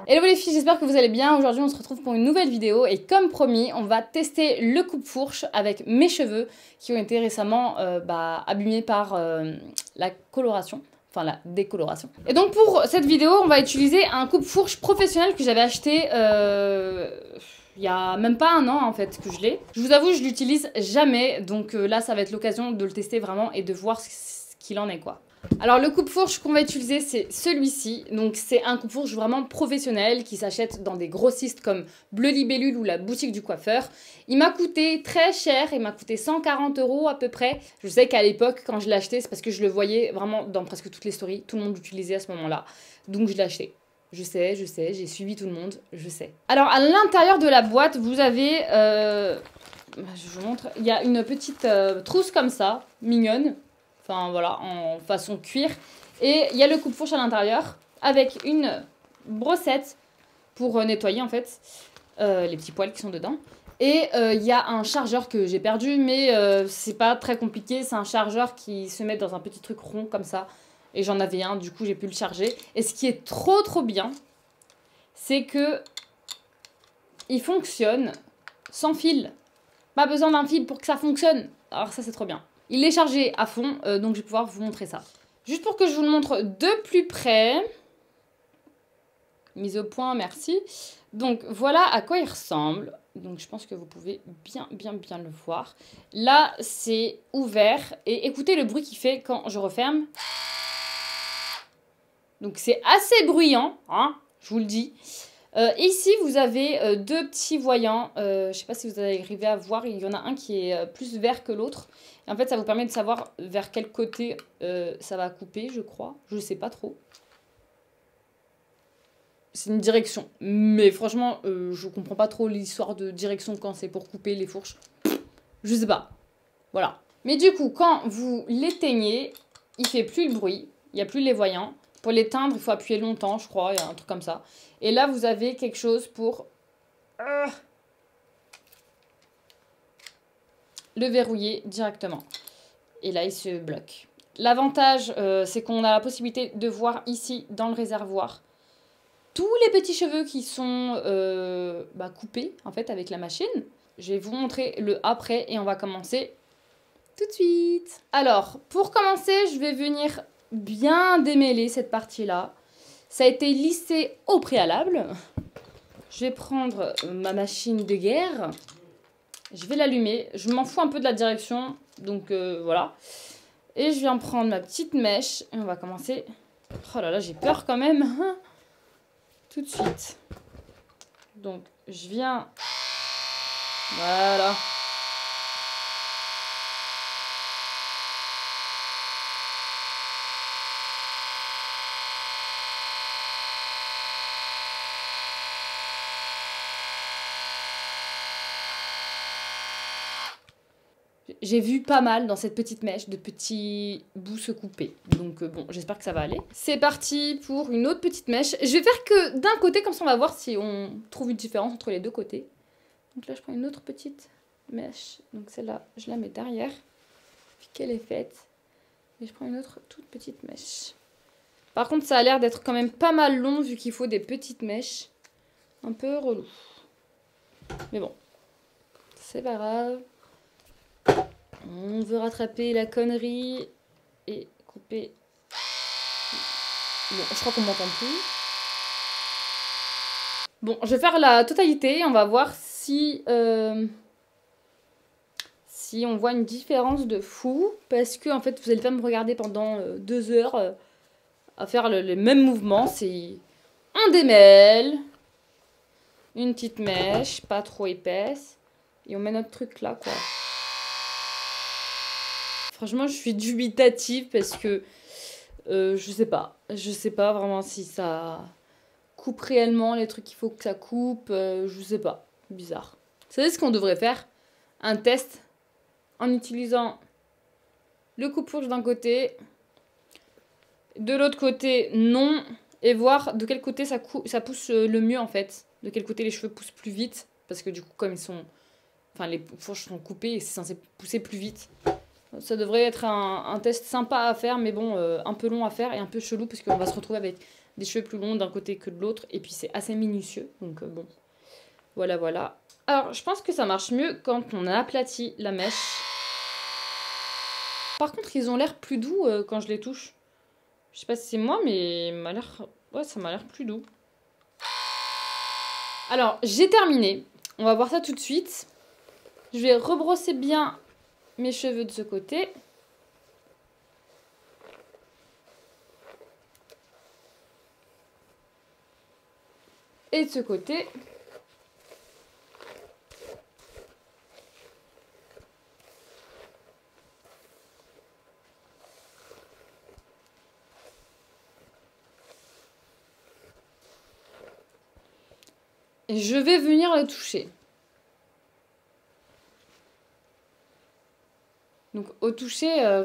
Hello les filles, j'espère que vous allez bien. Aujourd'hui on se retrouve pour une nouvelle vidéo et comme promis on va tester le coupe-fourche avec mes cheveux qui ont été récemment abîmés par la coloration. Enfin la décoloration. Et donc pour cette vidéo on va utiliser un coupe-fourche professionnel que j'avais acheté il y a même pas un an en fait que je l'ai. Je vous avoue je l'utilise jamais donc là ça va être l'occasion de le tester vraiment et de voir ce qu'il en est quoi. Alors le coupe-fourche qu'on va utiliser c'est celui-ci, donc c'est un coupe-fourche vraiment professionnel qui s'achète dans des grossistes comme Bleu Libellule ou la boutique du coiffeur. Il m'a coûté très cher, il m'a coûté 140 € à peu près. Je sais qu'à l'époque quand je l'ai acheté c'est parce que je le voyais vraiment dans presque toutes les stories, tout le monde l'utilisait à ce moment-là, donc je l'ai acheté. Je sais, j'ai suivi tout le monde, je sais. Alors à l'intérieur de la boîte vous avez, je vous montre, il y a une petite trousse comme ça, mignonne. Enfin voilà, en façon cuir. Et il y a le coupe-fourche à l'intérieur avec une brossette pour nettoyer en fait les petits poils qui sont dedans. Et il y a un chargeur que j'ai perdu, mais c'est pas très compliqué. C'est un chargeur qui se met dans un petit truc rond comme ça. Et j'en avais un, du coup j'ai pu le charger. Et ce qui est trop bien, c'est que il fonctionne sans fil. Pas besoin d'un fil pour que ça fonctionne. Alors ça c'est trop bien. Il est chargé à fond, donc je vais pouvoir vous montrer ça. Juste pour que je vous le montre de plus près. Mise au point, merci. Donc voilà à quoi il ressemble. Donc je pense que vous pouvez bien le voir. Là, c'est ouvert. Et écoutez le bruit qu'il fait quand je referme. Donc c'est assez bruyant, hein, je vous le dis. Ici, vous avez deux petits voyants. Je ne sais pas si vous allez arriver à voir. Il y en a un qui est plus vert que l'autre. Et en fait, ça vous permet de savoir vers quel côté ça va couper, je crois. Je ne sais pas trop. C'est une direction. Mais franchement, je ne comprends pas trop l'histoire de direction quand c'est pour couper les fourches. Je ne sais pas. Voilà. Mais du coup, quand vous l'éteignez, il ne fait plus le bruit. Il n'y a plus les voyants. Pour l'éteindre, il faut appuyer longtemps, je crois. Il y a un truc comme ça. Et là, vous avez quelque chose pour le verrouiller directement. Et là, il se bloque. L'avantage, c'est qu'on a la possibilité de voir ici, dans le réservoir, tous les petits cheveux qui sont coupés, en fait, avec la machine. Je vais vous montrer le après et on va commencer tout de suite. Alors, pour commencer, je vais venir bien démêler cette partie-là. Ça a été lissé au préalable. Je vais prendre ma machine de guerre. Je vais l'allumer. Je m'en fous un peu de la direction. Donc voilà. Et je viens prendre ma petite mèche. Et on va commencer. Oh là là, j'ai peur quand même. Tout de suite. Donc je viens. Voilà. J'ai vu pas mal dans cette petite mèche de petits bouts se couper. Donc bon, j'espère que ça va aller. C'est parti pour une autre petite mèche. Je vais faire que d'un côté, comme ça on va voir si on trouve une différence entre les deux côtés. Donc là, je prends une autre petite mèche. Donc celle-là, je la mets derrière. Puis qu'elle est faite. Et je prends une autre toute petite mèche. Par contre, ça a l'air d'être quand même pas mal long vu qu'il faut des petites mèches. Un peu relou. Mais bon, c'est pas grave. On veut rattraper la connerie et couper. Bon, je crois qu'on m'entend plus. Bon, je vais faire la totalité. On va voir si on voit une différence de fou. Parce que, en fait, vous allez pas me regarder pendant 2 heures à faire les mêmes mouvements. C'est on démêle. Une petite mèche, pas trop épaisse. Et on met notre truc là, quoi. Franchement, je suis dubitative parce que je sais pas. Je sais pas vraiment si ça coupe réellement les trucs qu'il faut que ça coupe. Je sais pas. Bizarre. Vous savez ce qu'on devrait faire? Un test en utilisant le coupe-fourche d'un côté, de l'autre côté non, et voir de quel côté ça pousse le mieux en fait. De quel côté les cheveux poussent plus vite. Parce que du coup, comme ils sont... Enfin, les fourches sont coupées et c'est censé pousser plus vite. Ça devrait être un test sympa à faire, mais bon, un peu long à faire et un peu chelou parce qu'on va se retrouver avec des cheveux plus longs d'un côté que de l'autre. Et puis c'est assez minutieux, donc bon, voilà, voilà. Alors, je pense que ça marche mieux quand on a aplati la mèche. Par contre, ils ont l'air plus doux quand je les touche. Je sais pas si c'est moi, mais ouais, ça m'a l'air plus doux. Alors, j'ai terminé. On va voir ça tout de suite. Je vais rebrosser bien mes cheveux de ce côté. Et de ce côté. Et je vais venir les toucher. Donc au toucher,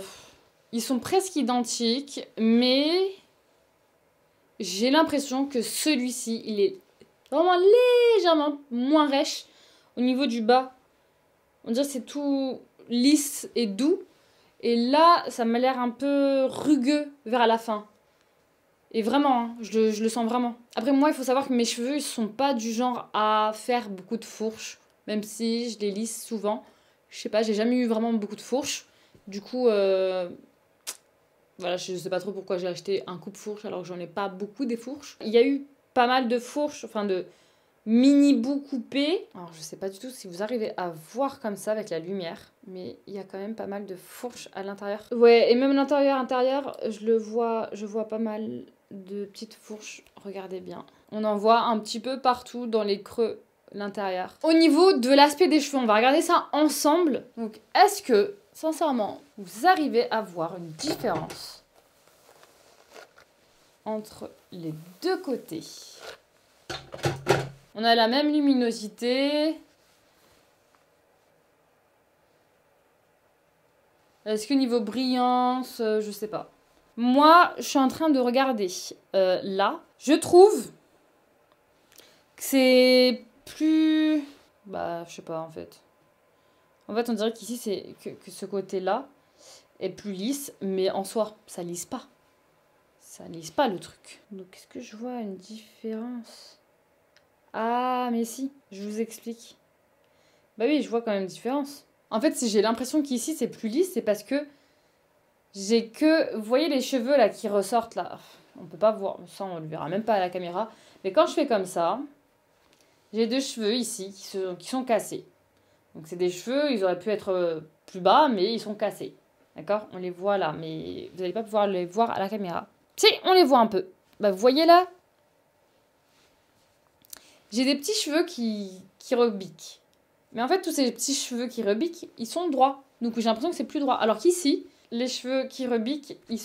ils sont presque identiques, mais j'ai l'impression que celui-ci, il est vraiment légèrement moins rêche au niveau du bas. On dirait que c'est tout lisse et doux. Et là, ça m'a l'air un peu rugueux vers la fin. Et vraiment, hein, je le sens vraiment. Après, moi, il faut savoir que mes cheveux, ils sont pas du genre à faire beaucoup de fourches. Même si je les lisse souvent. Je sais pas, j'ai jamais eu vraiment beaucoup de fourches. Du coup, voilà, je sais pas trop pourquoi j'ai acheté un coupe-fourche alors que j'en ai pas beaucoup des fourches. Il y a eu pas mal de fourches, enfin de mini bouts coupés. Alors, je sais pas du tout si vous arrivez à voir comme ça avec la lumière. Mais il y a quand même pas mal de fourches à l'intérieur. Ouais, et même l'intérieur, je vois pas mal de petites fourches. Regardez bien. On en voit un petit peu partout dans les creux, l'intérieur. Au niveau de l'aspect des cheveux, on va regarder ça ensemble. Donc, est-ce que, sincèrement, vous arrivez à voir une différence entre les deux côtés? On a la même luminosité. Est-ce que niveau brillance, je sais pas. Moi, je suis en train de regarder là. Je trouve que c'est plus... Bah, je sais pas en fait. En fait, on dirait qu'ici, c'est que ce côté-là est plus lisse. Mais en soi, ça lisse pas. Ça lisse pas le truc. Donc, est-ce que je vois une différence? Ah, mais si, je vous explique. Bah oui, je vois quand même une différence. En fait, si j'ai l'impression qu'ici, c'est plus lisse, c'est parce que j'ai que... Vous voyez les cheveux là qui ressortent là? On peut pas voir, ça on le verra même pas à la caméra. Mais quand je fais comme ça, j'ai deux cheveux ici qui sont cassés. Donc c'est des cheveux, ils auraient pu être plus bas, mais ils sont cassés. D'accord? On les voit là, mais vous n'allez pas pouvoir les voir à la caméra. Si, on les voit un peu. Bah vous voyez là? J'ai des petits cheveux qui rebiquent. Mais en fait, tous ces petits cheveux qui rebiquent, ils sont droits. Donc j'ai l'impression que c'est plus droit. Alors qu'ici, les cheveux qui rebiquent, ils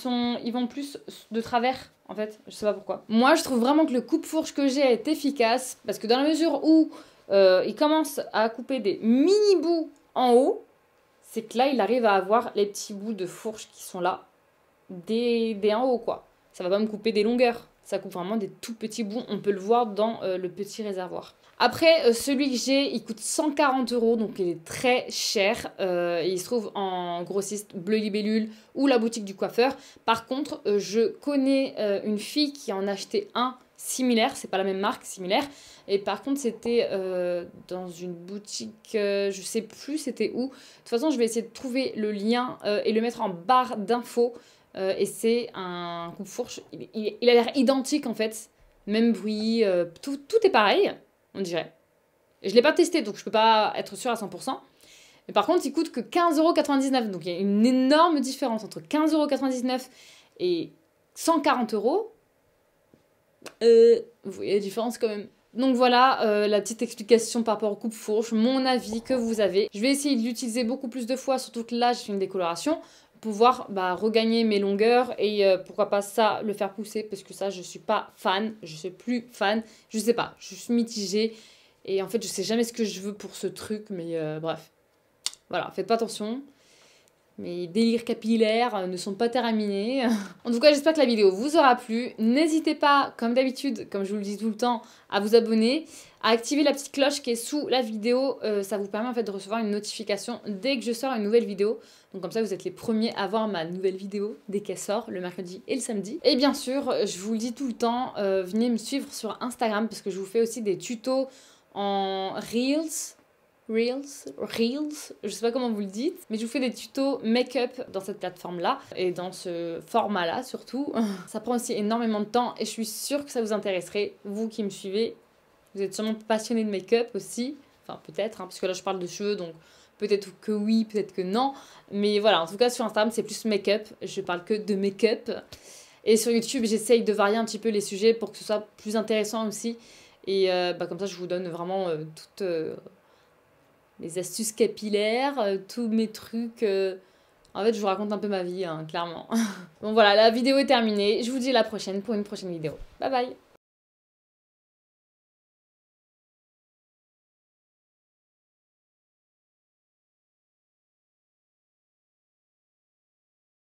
vont plus de travers, en fait. Je sais pas pourquoi. Moi, je trouve vraiment que le coupe-fourche que j'ai est efficace. Parce que dans la mesure où il commence à couper des mini-bouts en haut, c'est que là, il arrive à avoir les petits bouts de fourche qui sont là, dès en haut, quoi. Ça va pas me couper des longueurs. Ça coupe vraiment des tout petits bouts. On peut le voir dans le petit réservoir. Après, celui que j'ai, il coûte 140 €, donc il est très cher. Il se trouve en grossiste Bleu Libellule ou la boutique du coiffeur. Par contre, je connais une fille qui en a acheté un similaire. C'est pas la même marque, similaire. Et par contre, c'était dans une boutique, je sais plus c'était où. De toute façon, je vais essayer de trouver le lien et le mettre en barre d'infos. Et c'est un coupe-fourche. Il a l'air identique en fait. Même bruit, tout est pareil, on dirait. Et je ne l'ai pas testé, donc je ne peux pas être sûre à 100%. Mais par contre, il coûte que 15,99 €. Donc il y a une énorme différence entre 15,99 € et 140 €. Vous voyez la différence quand même. Donc voilà la petite explication par rapport au coupe-fourche, mon avis que vous avez. Je vais essayer de l'utiliser beaucoup plus de fois, surtout que là j'ai fait une décoloration, pour pouvoir regagner mes longueurs et pourquoi pas ça, le faire pousser, parce que ça je suis pas fan, je suis plus fan, je sais pas, je suis mitigée et en fait je sais jamais ce que je veux pour ce truc, mais bref. Voilà, faites pas attention. Mes délires capillaires ne sont pas terminés. En tout cas, j'espère que la vidéo vous aura plu. N'hésitez pas, comme d'habitude, comme je vous le dis tout le temps, à vous abonner, à activer la petite cloche qui est sous la vidéo. Ça vous permet en fait de recevoir une notification dès que je sors une nouvelle vidéo. Donc comme ça, vous êtes les premiers à voir ma nouvelle vidéo dès qu'elle sort, le mercredi et le samedi. Et bien sûr, je vous le dis tout le temps, venez me suivre sur Instagram parce que je vous fais aussi des tutos en Reels, je sais pas comment vous le dites, mais je vous fais des tutos make-up dans cette plateforme-là et dans ce format-là surtout. Ça prend aussi énormément de temps et je suis sûre que ça vous intéresserait, vous qui me suivez. Vous êtes sûrement passionné de make-up aussi, enfin peut-être, hein, parce que là je parle de cheveux, donc peut-être que oui, peut-être que non. Mais voilà, en tout cas sur Instagram c'est plus make-up, je parle que de make-up. Et sur YouTube j'essaye de varier un petit peu les sujets pour que ce soit plus intéressant aussi. Et comme ça je vous donne vraiment toutes... mes astuces capillaires, tous mes trucs. En fait, je vous raconte un peu ma vie, hein, clairement. Bon, voilà, la vidéo est terminée. Je vous dis à la prochaine pour une prochaine vidéo. Bye bye!